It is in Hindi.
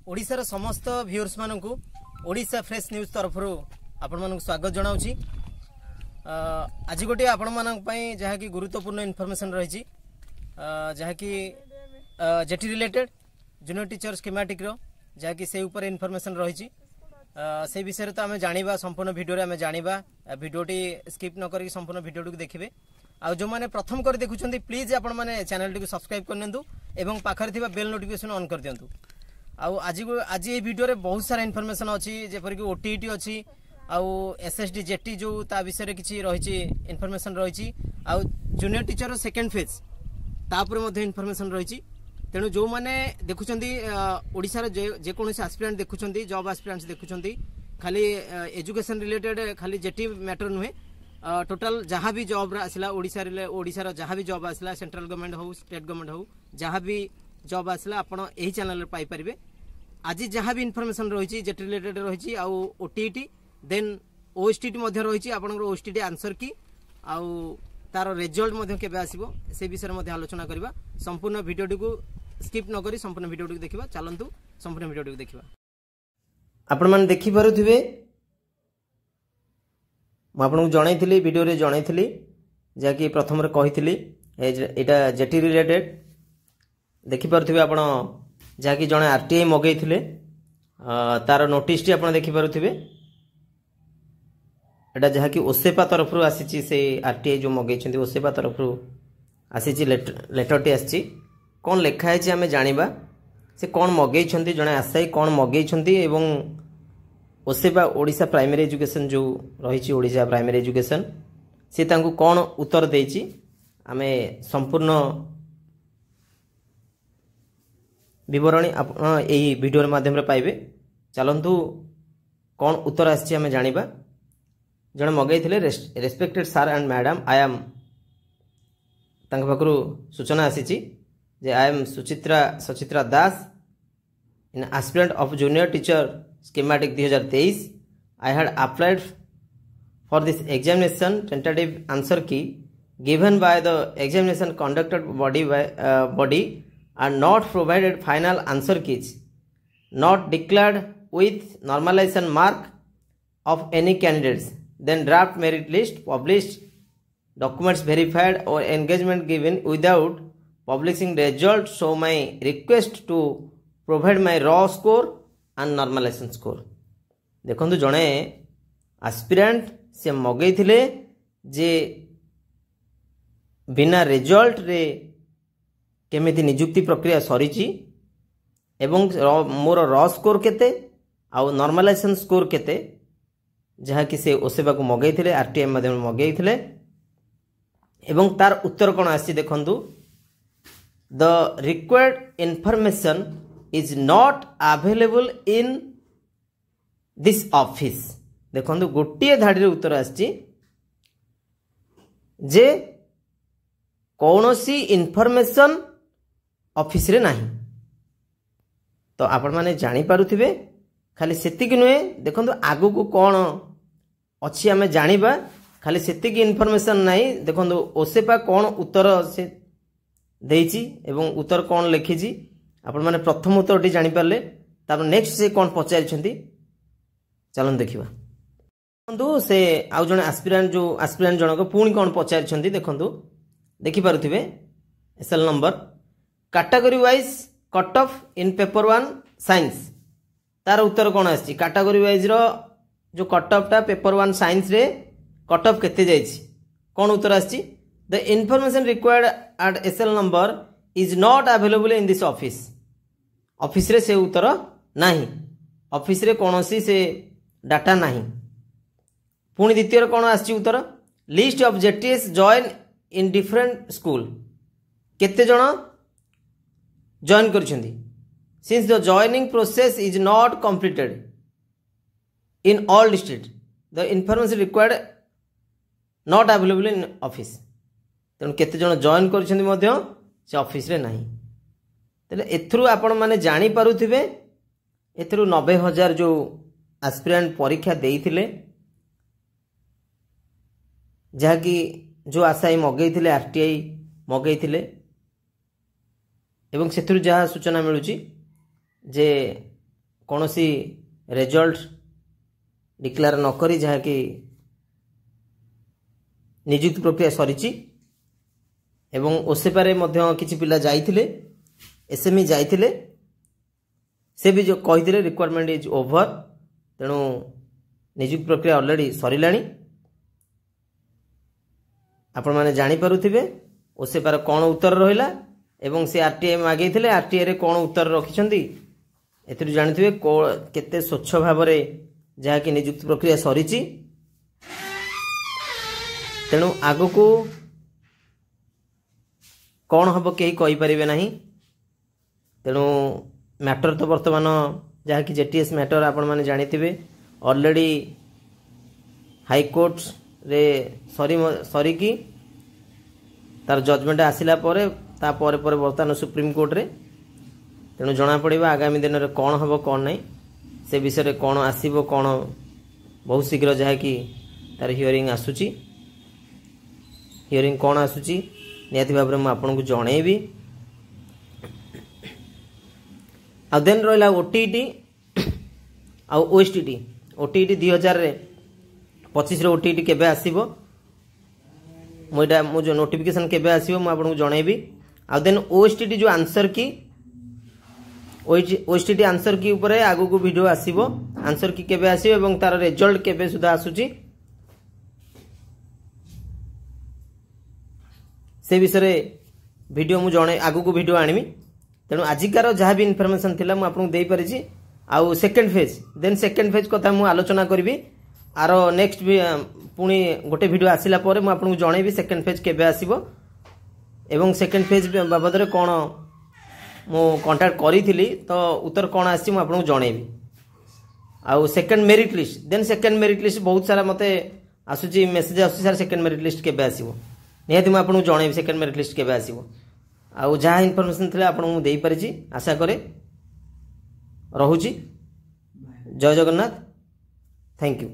ओडिशार समस्त व्यूअर्स मानू ओडिशा फ्रेश न्यूज तरफ आपण मानक स्वागत जनाऊँगी। आज गोटे आपण मानक जहाँकि गुरुत्वपूर्ण इनफॉरमेशन रही जहाँकि jetty related junior teacher schematic जहाँकि से ऊपर इनफॉरमेशन रही से विषय तो आम जाना संपूर्ण भिडियो आम जाना भिडियोटी स्किप न करी संपूर्ण भिडियो देखिए। आउ जो मैंने प्रथम कर देखुं प्लीज आपण मैंने चैनल टी सब्सक्राइब कर पाखे बेल नोटिफिकेशन ऑन कर दिंतु। आज ये वीडियो रे बहुत सारा इनफॉरमेशन अच्छी जेपरिक ओटीईटी अच्छी आउ एसएसडी जेटी जो ता विषय किसी रही इनफॉरमेशन रही आउ जूनियर टीचर सेकेंड फेज तापर मध्य इनफॉरमेशन रही। तेणु जो मैंने देखुं ओडिशार जेकोसी एस्पिरेंट देखुं जॉब एस्पिरेंट्स देखुं खाली एजुकेशन रिलेटेड खाली जेटी मैटर नुहे टोटाल जहाँ भी जॉब आसला ओडिशार जहाँ भी जॉब आसला सेंट्रल गवर्नमेंट हो स्टेट गवर्नमेंट हो जहाँ भी जॉब आसला आपण यही चैनल पाइपर। आज जहाँ भी इनफॉरमेशन रही जेटी रिलेटेड रही आउ ओटीईटी देन ओएसटीटी रही आपंकर ओएसटीटी आंसर की आउ तार रिजल्ट केबे आसीबो से विषय में आलोचना करबा। संपूर्ण वीडियो को स्किप न करी संपूर्ण वीडियो को देखिबा। चलंतु संपूर्ण वीडियो को देखिबा। आपण माने देखि पारुथिबे म आपन जणाइथिली वीडियो रे जणाइथिली जाकि प्रथम रे कहिथिली एटा जेटी रिलेटेड देखि पारुथिबे आपण जाकि जणे आरटीआई मगैथिले तार नोटिस टी आपण देखि पारुथिबे एटा जहाँकि ओसेपा तरफ आसी से आरटीआई जो मगै ओसेपा तरफ आसी लेटर टी आसी कौन लिखाई आम जाना से कौन मगै जड़े आशायी कौन मगै एवं ओसेपा ओडिशा प्राइमरी एजुकेशन जो रही ओडिशा प्राइमरी एजुकेशन से तांको कौन उत्तर देछि आम संपूर्ण विवरणी यही वीडियो माध्यम पाइबे। चलंतु कौन उत्तर आसी आम जाना जड़े मगै respected sir and madam I am पाखु सूचना आसी I am Sachitra Das in aspirant of junior teacher schematic 2023 I had applied for this examination tentative answer key given by the examination conducted body are not provided final answer keys not declared with normalization mark of any candidates then draft merit list published documents verified or engagement given without publishing result so my request to provide my raw score and normalization score। देखंतु जणे एस्पिरेंट से मगै थिले जे बिना रिजल्ट रे केमिति नियुक्ति प्रक्रिया सरीची एवं मोर रॉ स्कोर केते आउ नॉर्मलाइजेशन स्कोर केते जहाँ कि से ओसेबा को मगै थिले आरटीआई माध्यम मगै थिले एवं तार उत्तर कौन आसी देखंतु the required information is not available in this office. देखंतु गोटे धाड़ी रे उत्तर आसी जे कौनसी इनफॉरमेशन ऑफिस रे नाही। तो आपण माने जानि पारुथिबे खाली सेतिक नुहे देखो आगु को कौन अच्छी आम जाना खाली सेतिक इनफॉरमेशन नहीं देखो ओसेपा कौन उत्तर से देइछि एवं उत्तर कौन लिखी आपण माने प्रथम उत्तर टी जानि पारले तापर नेक्स्ट से कौन पचारि चलन देखिबा। देखो से आउ जने एस्पिरेंट जनक पुणी कौन पचारि देखो देखि पारुथिबे SL number category wise cut off in paper 1 science तार उत्तर कौन आसी कैटेगरी वाइज रो जो कट ऑफ टा पेपर 1 साइंस रे कट ऑफ केते जाइछि कौन उत्तर आसी the information required at SL number is not available in this office. Office रे से उत्तर नाही ऑफिस रे कोनोसी से डाटा नाही। पुणी द्वितीय कौन आसी उत्तर list of JTs join in different school केते जण जॉइन करछन्ती since the joining process is not completed in all districts the information required not available in office। तेणु केते जण जॉइन करछन्ती मध्य से ऑफिस रे नाही। तले एथरु आपण माने जानि पारुथिबे एथरु 90,000 जो एस्पिरेंट परीक्षा देइथिले जहाँकि जो आशायी मगैथिले आरटीआई मगैथिले एवं सेथरु जहाँ सूचना मिलुची जे कौन सी रिजल्ट डिक्लेयर न करी जहाँ कि नियुक्ति प्रक्रिया सरीची एवं ओसेपारे मध्य किछि पिला जाइथिले एसएमई जाइथिले से भी जो कही रिक्वायरमेंट इज ओवर तेणु नियुक्ति प्रक्रिया ऑलरेडी सरिलाणी आपण माने जानी पारुथिबे ओसेपार कौन उत्तर रहिला एवं से आरटीआई मागैथिले आरटीआई रे कौन उत्तर रखिछंती एथिरु जानिथिबे केते स्वच्छ भाबरे जहा कि नियुक्ति प्रक्रिया सरीची तेणु आगु को कौन हम कहीं कहीपर ना तेणु मैटर तो बर्तमान जहाँ कि जेटीएस मैटर आपण मैंने जानी ऑलरेडी हाईकोर्ट रे सरी की तार जजमेंट आसिला बर्तमान सुप्रीम कोर्ट रे तेणु जना पड़ा आगामी दिन में कौन हम कौन नहीं से विषय कौन आसब कौन बहुत शीघ्र जहाँ कि तार हियरिंग आसूची हियरिंग कौन आसूची निहाती भाव में मुझे आपको जनइबी आ देन रहा ओटीटी आ ओएसटीटी ओटीटी 2025 ओटीटी केबे आसीबो मुझे जो नोटिफिकेशन केबे आसीबो मुझे आपको जनइबी आ देन ओएसटीटी जो आंसर की ओएसटीटी आंसर की ऊपर आगु को वीडियो आसीबो आंसर की केबे आसीबो एवं तार रिजल्ट केबे सुधा आसूची से विषय वीडियो मु जणे आगु को वीडियो आनिमी तेणु आजिकार जहाँ भी इनफॉरमेशन थिला मु आपन देई परिछि आउ second phase then second phase कथा मु आलोचना करबी आर नेक्स्ट भी पुणी गोटे वीडियो आसिला परे मु आपन जणेबी सेकंड फेज केबे आसीबो एवं सेकंड फेज बाबद रे कोन मु कांटेक्ट करिथिली तो उत्तर कोन आसी मु आपन जणेबी आउ second merit list then second merit list बहुत सारा मते आसुची मेसेज आसुची सर सेकंड मेरिट लिस्ट केबे आसीबो निहाती मुझे आपको जनइबी सेकंड मेरिट लिस्ट केबे आसीबो आउ जहाँ इनफॉरमेशन थिला आपन देई परिछि आशा करे रहुची जय जगन्नाथ थैंक यू।